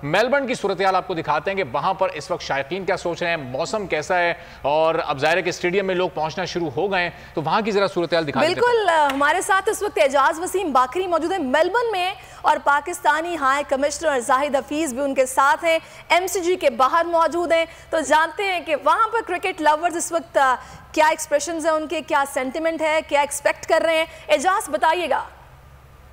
Melbourne की सूरत-ए-हाल आपको दिखाते हैं कि वहां पर इस वक्त शायकीन क्या सोच रहे हैं, मौसम कैसा है, और अब ज़ाहिर है कि स्टेडियम में लोग पहुंचना शुरू हो गए हैं, तो वहां की जरा सूरत-ए-हाल दिखा देते हैं। बिल्कुल, हमारे साथ इस वक्त एजाज वसीम बाकरी मौजूद है मेलबर्न में, और पाकिस्तानी हाई कमिश्नर जाहिद हफीज भी उनके साथ हैं, एमसीजी के बाहर मौजूद हैं। तो जानते हैं कि वहां पर क्रिकेट लवर्स इस वक्त क्या एक्सप्रेशंस हैं उनके, क्या सेंटिमेंट है, क्या एक्सपेक्ट कर रहे हैं, एजाज बताइएगा।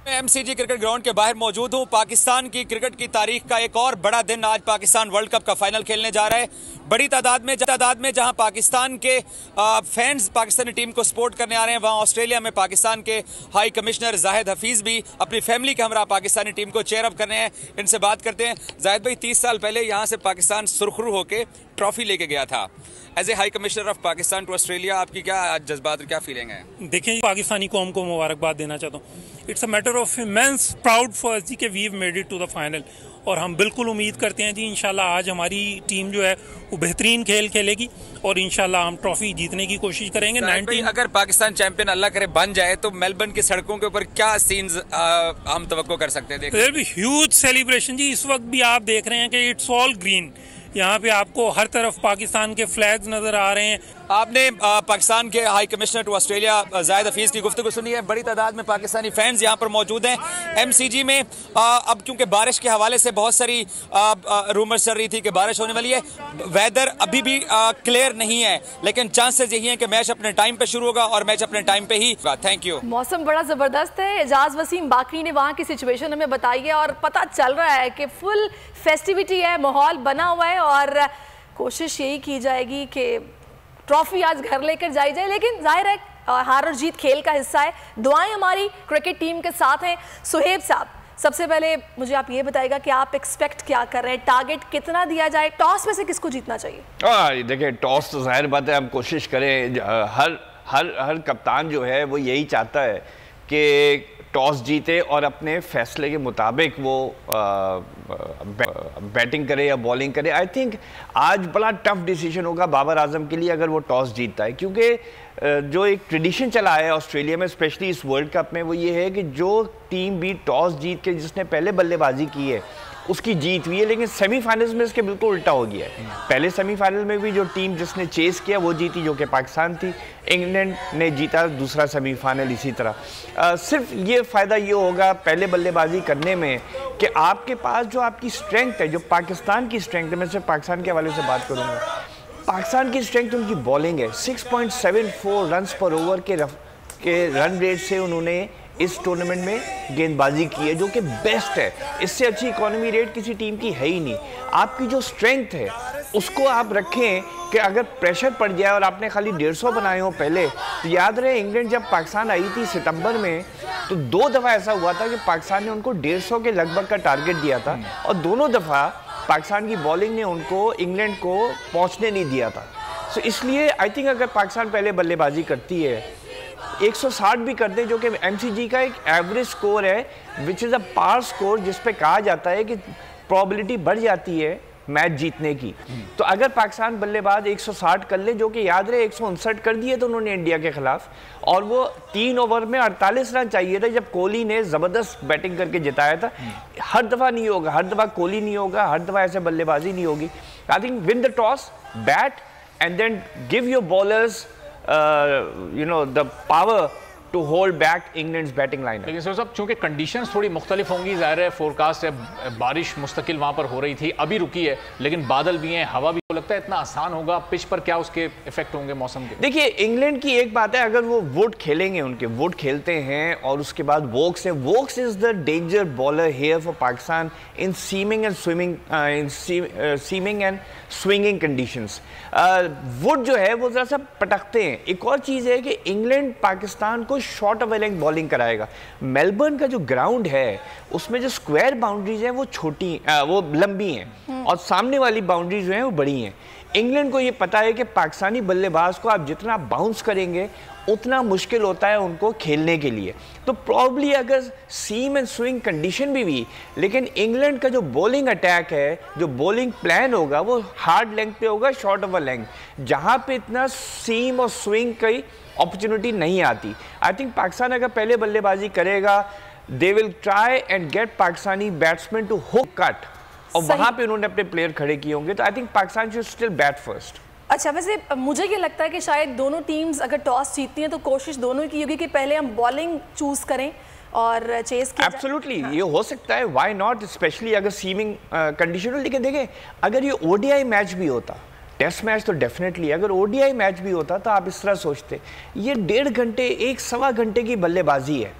मैं एमसीजी क्रिकेट ग्राउंड के बाहर मौजूद हूँ। पाकिस्तान की क्रिकेट की तारीख का एक और बड़ा दिन, आज पाकिस्तान वर्ल्ड कप का फाइनल खेलने जा रहा है। बड़ी तादाद में जहां पाकिस्तान के फैंस पाकिस्तानी टीम को सपोर्ट करने आ रहे हैं, वहां ऑस्ट्रेलिया में पाकिस्तान के हाई कमिश्नर जाहिद हफीज भी अपनी फैमिली के हमरा पाकिस्तानी टीम को चेयर अप कर रहे हैं। इनसे बात करते हैं। जाहिद भाई, 30 साल पहले यहाँ से पाकिस्तान सुरखरू होकर ट्रॉफी लेके गया था। As a high commissioner of Pakistan to Australia, आपकी क्या जज्बात और क्या फीलिंग है? देखें, पाकिस्तानी कौम को मुबारकबाद देना चाहता हूँ। It's a matter of immense proud for us कि we have made it to the final, और हम बिल्कुल उम्मीद करते हैं जी इंशाल्लाह आज हमारी टीम जो है वो बेहतरीन खेल खेलेगी और इंशाल्लाह हम ट्रॉफी जीतने की कोशिश करेंगे। 19 अगर पाकिस्तान चैंपियन अल्लाह करे बन जाए तो मेलबर्न की सड़कों के ऊपर क्या सीन्स हम तवक्को कर सकते हैं? देयर बी ह्यूज सेलिब्रेशन जी। इस वक्त भी आप देख रहे हैं कि इट्स ऑल ग्रीन, यहाँ पे आपको हर तरफ पाकिस्तान के फ्लैग्स नजर आ रहे हैं। आपने पाकिस्तान के high commissioner to Australia Zahid Hafeez की गुफ्तगू सुनी है। बड़ी तादाद में पाकिस्तानी फैंस यहाँ पर मौजूद हैं एमसीजी में। अब क्योंकि बारिश के हवाले से बहुत सारी रूमर्स चल रही थी कि बारिश होने वाली है, वेदर अभी भी क्लियर नहीं है, लेकिन चांसेस यही हैं कि मैच अपने टाइम पे शुरू होगा और मैच अपने टाइम पे ही होगा। Thank you. मौसम बड़ा जबरदस्त है। एजाज वसीम बाकरी ने वहाँ की सिचुएशन हमें बताई है और पता चल रहा है कि फुल फेस्टिविटी है, माहौल बना हुआ है और कोशिश यही की जाएगी कि ट्रॉफी आज घर लेकर जाई जाए। लेकिन जाहिर है हार और जीत खेल का हिस्सा है। दुआएं हमारी क्रिकेट टीम के साथ हैं। सुहेब साहब, सबसे पहले मुझे आप ये बताइएगा कि आप एक्सपेक्ट क्या कर रहे हैं, टारगेट कितना दिया जाए, टॉस में से किसको जीतना चाहिए? देखिए, टॉस तो जाहिर बात है हम कोशिश करें, हर कप्तान जो है वो यही चाहता है कि टॉस जीते और अपने फैसले के मुताबिक वो बैटिंग करे या बॉलिंग करे। आई थिंक आज बड़ा टफ डिसीजन होगा बाबर आजम के लिए अगर वो टॉस जीतता है, क्योंकि जो एक ट्रेडिशन चला है ऑस्ट्रेलिया में, स्पेशली इस वर्ल्ड कप में, वो ये है कि जो टीम भी टॉस जीत के जिसने पहले बल्लेबाजी की है उसकी जीत हुई है। लेकिन सेमीफाइनल्स में इसके बिल्कुल उल्टा हो गया है। पहले सेमीफाइनल में भी जो टीम जिसने चेस किया वो जीती, जो कि पाकिस्तान थी। इंग्लैंड ने जीता दूसरा सेमीफाइनल इसी तरह। सिर्फ ये फ़ायदा ये होगा पहले बल्लेबाजी करने में कि आपके पास जो आपकी स्ट्रेंथ है, जो पाकिस्तान की स्ट्रेंथ है, मैं सिर्फ पाकिस्तान के हवाले से बात करूँगा। पाकिस्तान की स्ट्रेंथ उनकी बॉलिंग है। 6.74 रन पर ओवर के रन रेट से उन्होंने इस टूर्नामेंट में गेंदबाजी की है, जो कि बेस्ट है। इससे अच्छी इकोनॉमी रेट किसी टीम की है ही नहीं। आपकी जो स्ट्रेंथ है उसको आप रखें कि अगर प्रेशर पड़ जाए और आपने खाली 150 बनाए हो पहले, तो याद रहे इंग्लैंड जब पाकिस्तान आई थी सितंबर में, तो 2 दफ़ा ऐसा हुआ था कि पाकिस्तान ने उनको 150 के लगभग का टारगेट दिया था और दोनों दफ़ा पाकिस्तान की बॉलिंग ने उनको इंग्लैंड को पहुँचने नहीं दिया था। सो इसलिए आई थिंक अगर पाकिस्तान पहले बल्लेबाजी करती है, 160 भी कर दे, जो कि एमसीजी का एक एवरेज स्कोर है, which is a par score, जिस पे कहा जाता है कि प्रोबेबिलिटी बढ़ जाती है मैच जीतने की। तो अगर पाकिस्तान बल्लेबाज 160 कर ले, जो कि याद रहे 159 कर दिए तो उन्होंने इंडिया के खिलाफ, और वो 3 ओवर में 48 रन चाहिए था जब कोहली ने ज़बरदस्त बैटिंग करके जिताया था। हर दफ़ा नहीं होगा, हर दफ़ा कोहली नहीं होगा, हर दफ़ा ऐसे बल्लेबाजी नहीं होगी। I think win the toss, bat and then give your bowlers the power to hold back England's batting line. लेकिन सर साहब, चूंकि कंडीशंस थोड़ी मुख्तलिफ होंगी, ज़ाहिर है फोरकास्ट है, बारिश मुस्तकिल वहाँ पर हो रही थी, अभी रुकी है, लेकिन बादल भी हैं, हवा भी, तो लगता है इतना आसान होगा पिच पर? क्या उसके इफेक्ट होंगे मौसम के? देखिए, इंग्लैंड की एक बात है, अगर वो वुड खेलेंगे, उनके वुड खेलते हैं और उसके बाद वोक्स है। Woakes is the danger bowler here for Pakistan in seaming and swimming, seaming and swinging conditions. Wood जो है वो ज़रा सा पटकते हैं। एक और चीज़ है कि इंग्लैंड पाकिस्तान को शॉर्ट ऑफ लेंथ बॉलिंग कराएगा। मेलबर्न का जो ग्राउंड है उसमें जो स्क्वायर बाउंड्रीज हैं वो छोटी, वो लंबी हैं, और सामने वाली बाउंड्रीज जो हैं वो बड़ी हैं। इंग्लैंड को ये पता है कि पाकिस्तानी बल्लेबाज को आप जितना बाउंस करेंगे उतना मुश्किल होता है उनको खेलने के लिए। तो प्रॉब्ली अगर सीम एंड स्विंग कंडीशन भी हुई, लेकिन इंग्लैंड का जो बॉलिंग अटैक है, जो बॉलिंग प्लान होगा, वो हार्ड लेंथ पे होगा, शॉर्ट ओवर लेंथ, जहाँ पे इतना सीम और स्विंग की अपॉर्चुनिटी नहीं आती। आई थिंक पाकिस्तान अगर पहले बल्लेबाजी करेगा, they will try and get Pakistani batsman to hook cut और वहां पे उन्होंने अपने प्लेयर खड़े किए होंगे, तो I think Pakistan should still bat first. अच्छा, वैसे मुझे ये लगता है कि शायद दोनों टीम्स अगर टॉस जीतती हैं तो कोशिश दोनों की होगी कि पहले हम बॉलिंग चूज करें और चेस किया। एब्सोल्युटली, ये हो सकता है, व्हाई नॉट, स्पेशली अगर सीमिंग कंडीशन हो। लेकिन देखें, अगर ये ओडीआई मैच भी होता, टेस्ट मैच तो डेफिनेटली, अगर ओडीआई मैच भी होता तो आप इस तरह सोचते। ये 1.5 घंटे 1-1.25 घंटे की बल्लेबाजी है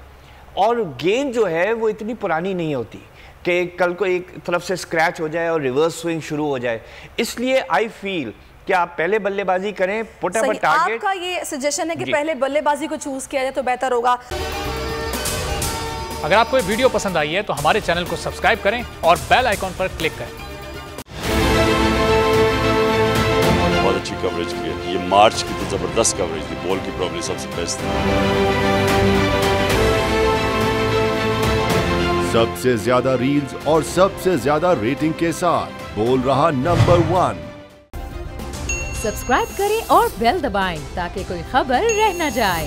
और गेंद जो है वो इतनी पुरानी नहीं होती कि कल को एक तरफ से स्क्रैच हो जाए और रिवर्स स्विंग शुरू हो जाए। इसलिए आई फील कि आप पहले बल्लेबाजी करें, पुट अप अ टारगेट। आपका ये सजेशन है कि पहले बल्लेबाजी को चूज किया जाए तो बेहतर होगा। अगर आपको ये वीडियो पसंद आई है तो हमारे चैनल को सब्सक्राइब करें और बेल आइकॉन पर क्लिक करें। बहुत अच्छी कवरेज की है, ये मार्च की तो जबरदस्त कवरेज थी, बॉल की प्रॉब्लम सबसे बेस्ट थी। सबसे ज्यादा रील्स और सबसे ज्यादा रेटिंग के साथ बोल रहा नंबर 1। सब्सक्राइब करें और बेल दबाएं ताकि कोई खबर रह न जाए।